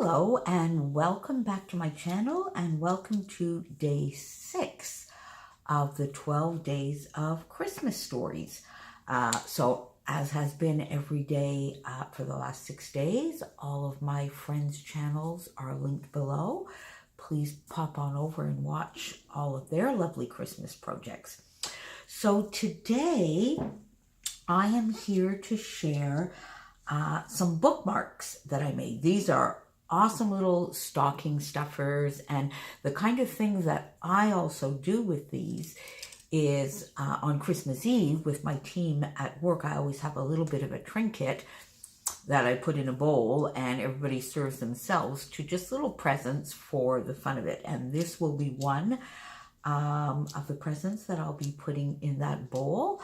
Hello and welcome back to my channel and welcome to day 6 of the 12 days of Christmas stories. So as has been every day for the last 6 days, all of my friends' channels are linked below. Please pop on over and watch all of their lovely Christmas projects. So today I am here to share some bookmarks that I made. These are awesome little stocking stuffers, and the kind of thing that I also do with these is on Christmas Eve with my team at work, I always have a little bit of a trinket that I put in a bowl and everybody serves themselves to just little presents for the fun of it. And this will be one of the presents that I'll be putting in that bowl.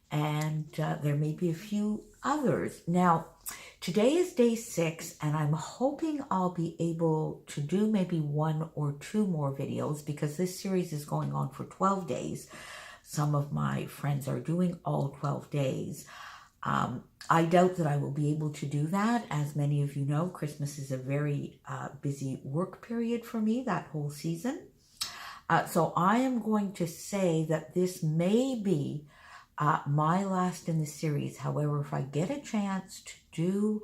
And there may be a few others. Now, today is day 6, and I'm hoping I'll be able to do maybe 1 or 2 more videos because this series is going on for 12 days. Some of my friends are doing all 12 days. I doubt that I will be able to do that. As many of you know, Christmas is a very busy work period for me that whole season. So I am going to say that this may be my last in the series. However, if I get a chance to do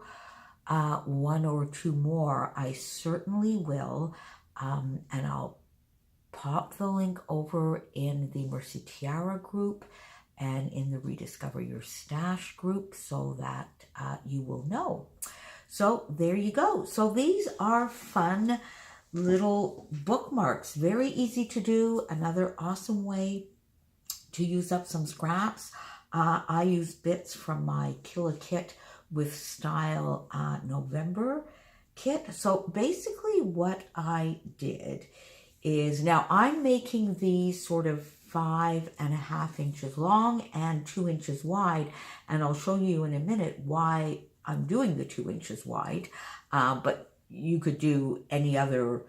1 or 2 more, I certainly will. And I'll pop the link over in the Mercy Tiara group and in the Rediscover Your Stash group so that you will know. So there you go. So these are fun little bookmarks. Very easy to do. Another awesome way to use up some scraps. I use bits from my Kill a Kit with Style November kit. So basically what I did is, now I'm making these sort of 5.5 inches long and 2 inches wide, and I'll show you in a minute why I'm doing the 2 inches wide, but you could do any other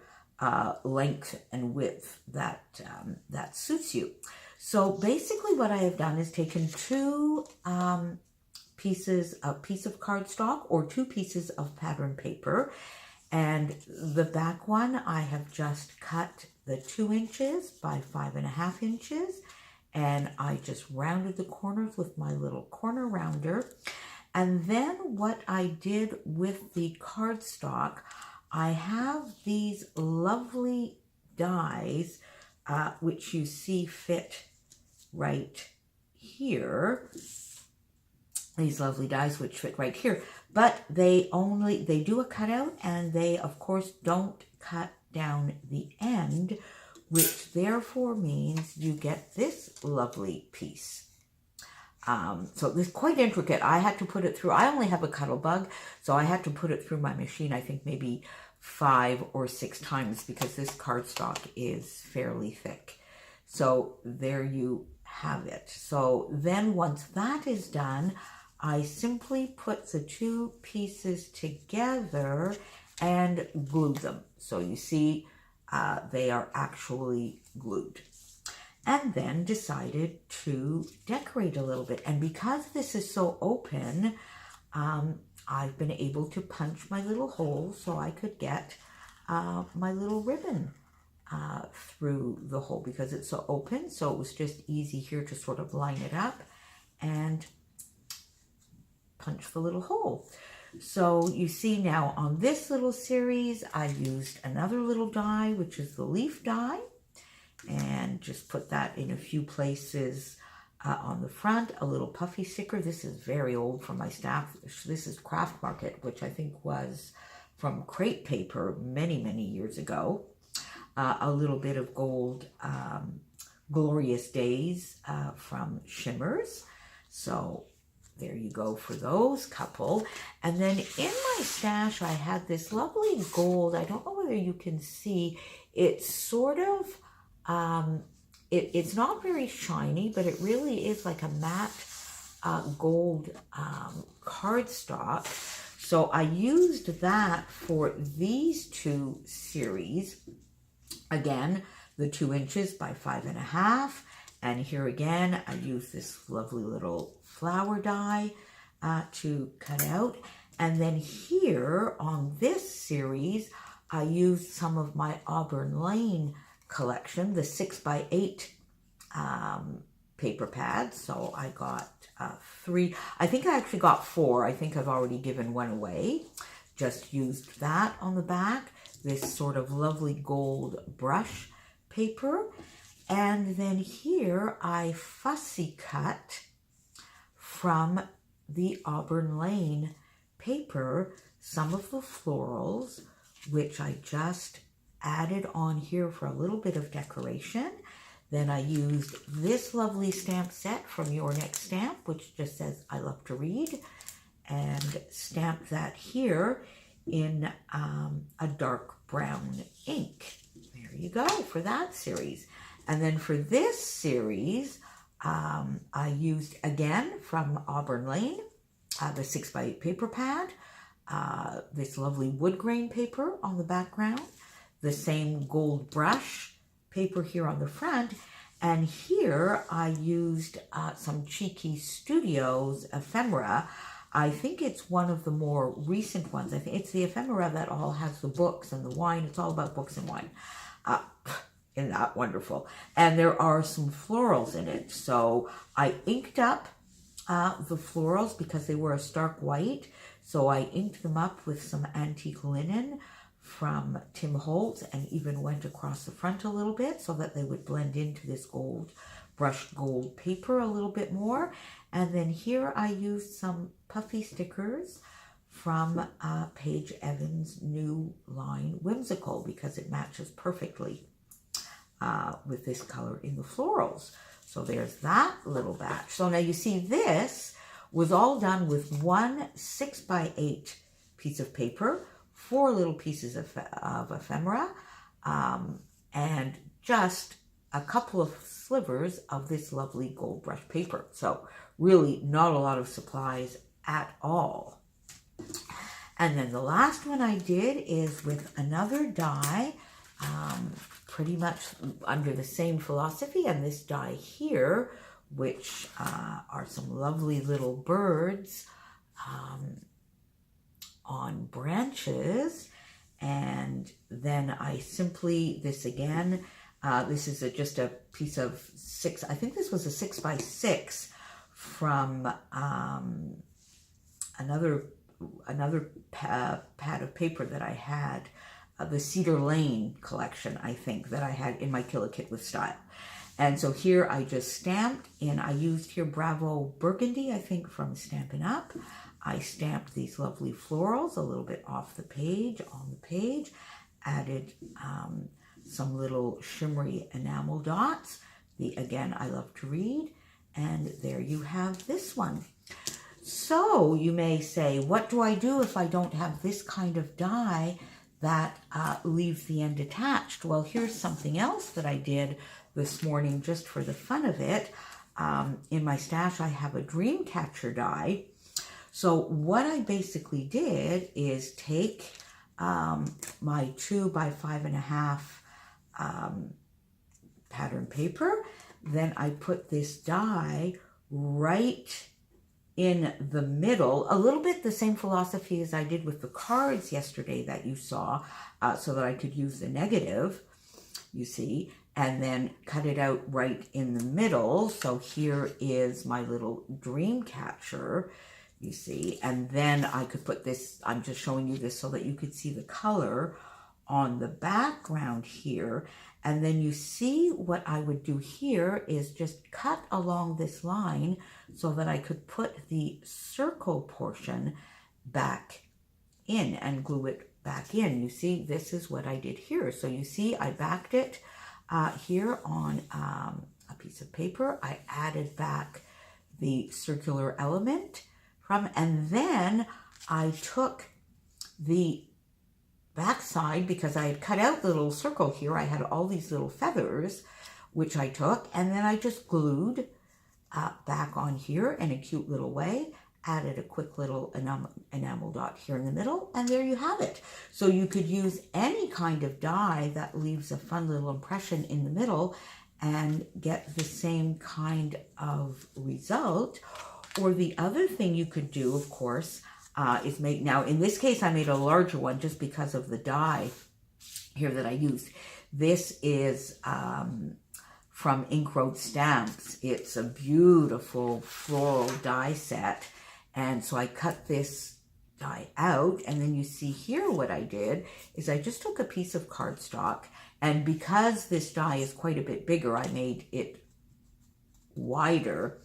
length and width that suits you. So basically what I have done is taken 2 pieces, a piece of cardstock or 2 pieces of pattern paper, and the back one I have just cut the 2 inches by 5.5 inches, and I just rounded the corners with my little corner rounder. And then what I did with the cardstock, I have these lovely dies which you see fit right here. These lovely dies which fit right here, but they do a cutout, and they of course don't cut down the end, which therefore means you get this lovely piece. So this is quite intricate. I had to put it through, I only have a Cuttlebug, so I had to put it through my machine, I think maybe 5 or 6 times, because this cardstock is fairly thick. So there you have it. So then once that is done, I simply put the 2 pieces together and glue them. So you see they are actually glued. And then decided to decorate a little bit. And because this is so open, I've been able to punch my little hole so I could get my little ribbon through the hole because it's so open. So it was just easy here to sort of line it up and punch the little hole. So you see now on this little series, I used another little die, which is the leaf die, and just put that in a few places on the front. A little puffy sticker. This is very old from my staff. This is Craft Market, which I think was from crepe paper many, many years ago. A little bit of gold Glorious Days from Shimmers. So there you go for those couple. And then in my stash, I had this lovely gold. I don't know whether you can see. It's sort of, it's not very shiny, but it really is like a matte gold cardstock. So I used that for these 2 series. Again, the 2 inches by 5.5. And here again, I use this lovely little flower die to cut out. And then here on this series, I used some of my Auburn Lane collection, the 6x8 paper pads. So I got 3. I think I actually got 4. I think I've already given one away. Just used that on the back. This sort of lovely gold brush paper. And then here I fussy cut from the Auburn Lane paper some of the florals, which I just added on here for a little bit of decoration. Then I used this lovely stamp set from Your Next Stamp, which just says, I love to read, and stamped that here in a dark brown ink. There you go for that series. And then for this series, I used, again, from Auburn Lane, the 6x8 paper pad, this lovely wood grain paper on the background, the same gold brush paper here on the front, and here I used some Cheeky Studios ephemera. I think it's one of the more recent ones. I think it's the ephemera that all has the books and the wine. It's all about books and wine. Isn't that wonderful? And there are some florals in it. So I inked up the florals because they were a stark white. So I inked them up with some antique linen from Tim Holtz and even went across the front a little bit so that they would blend into this gold, brushed gold paper a little bit more. And then here I used some puffy stickers from Paige Evans' new line Whimsical because it matches perfectly with this color in the florals. So there's that little batch. So now you see this was all done with one 6x8 piece of paper, 4 little pieces of ephemera, and just a couple of slivers of this lovely gold brush paper. So really not a lot of supplies at all. And then the last one I did is with another die, pretty much under the same philosophy, and this die here, which are some lovely little birds on branches. And then I simply, this again, this is just a piece of 6, I think this was a 6x6 from another pad of paper that I had, the Cedar Lane collection, I think, that I had in my Kill a Kit with Style. And so here I just stamped, and I used here Bravo Burgundy, I think, from Stampin' Up. I stamped these lovely florals a little bit off the page, on the page, added some little shimmery enamel dots. Again, I love to read, and there you have this one. So you may say, what do I do if I don't have this kind of die that leaves the end attached? Well, here's something else that I did this morning just for the fun of it. In my stash, I have a dream catcher die. So what I basically did is take my 2x5.5 pattern paper, then I put this die right in the middle, a little bit the same philosophy as I did with the cards yesterday that you saw, so that I could use the negative, you see, and then cut it out right in the middle. So here is my little dream catcher, you see, and then I could put this, I'm just showing you this so that you could see the color on the background here. And then you see what I would do here is just cut along this line so that I could put the circle portion back in and glue it back in. You see, this is what I did here. So you see, I backed it here on a piece of paper. I added back the circular element from, and then I took the backside, because I had cut out the little circle here, I had all these little feathers, which I took, and then I just glued back on here in a cute little way, added a quick little enamel dot here in the middle, and there you have it. So you could use any kind of die that leaves a fun little impression in the middle and get the same kind of result. Or the other thing you could do, of course, is made. Now, in this case, I made a larger one just because of the die here that I used. This is from Ink Road Stamps. It's a beautiful floral die set. And so I cut this die out, and then you see here what I did is I just took a piece of cardstock, and because this die is quite a bit bigger, I made it wider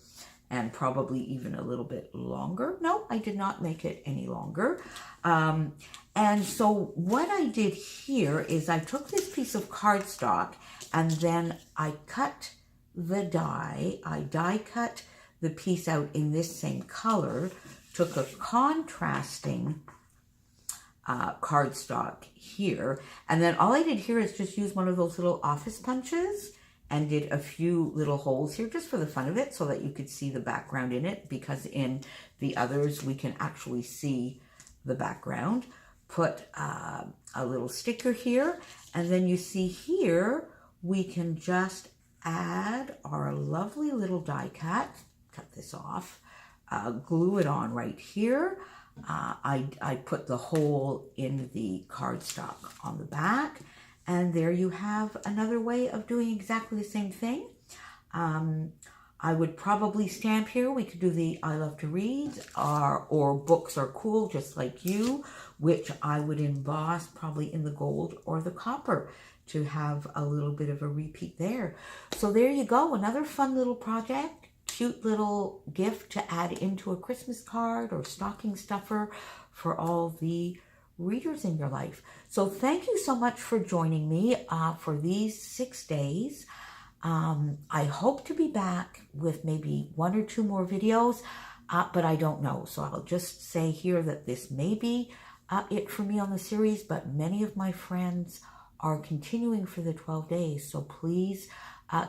and probably even a little bit longer. No, I did not make it any longer. And so what I did here is I took this piece of cardstock and then I cut the die. I die cut the piece out in this same color, took a contrasting cardstock here, and then all I did here is just use one of those little office punches and did a few little holes here just for the fun of it so that you could see the background in it, because in the others we can actually see the background. Put a little sticker here, and then you see here we can just add our lovely little die cut this off, glue it on right here. I put the hole in the cardstock on the back, and there you have another way of doing exactly the same thing. I would probably stamp here. We could do the I Love to Read or Books Are Cool Just Like You, which I would emboss probably in the gold or the copper to have a little bit of a repeat there. So there you go, another fun little project, cute little gift to add into a Christmas card or stocking stuffer for all the readers in your life. So thank you so much for joining me for these 6 days. I hope to be back with maybe 1 or 2 more videos, but I don't know. So I'll just say here that this may be it for me on the series, but many of my friends are continuing for the 12 days. So please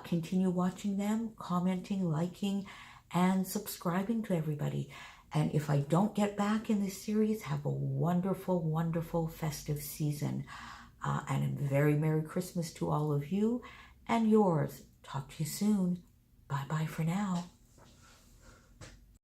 continue watching them, commenting, liking, and subscribing to everybody. And if I don't get back in this series, have a wonderful, wonderful festive season. And a very Merry Christmas to all of you and yours. Talk to you soon. Bye-bye for now.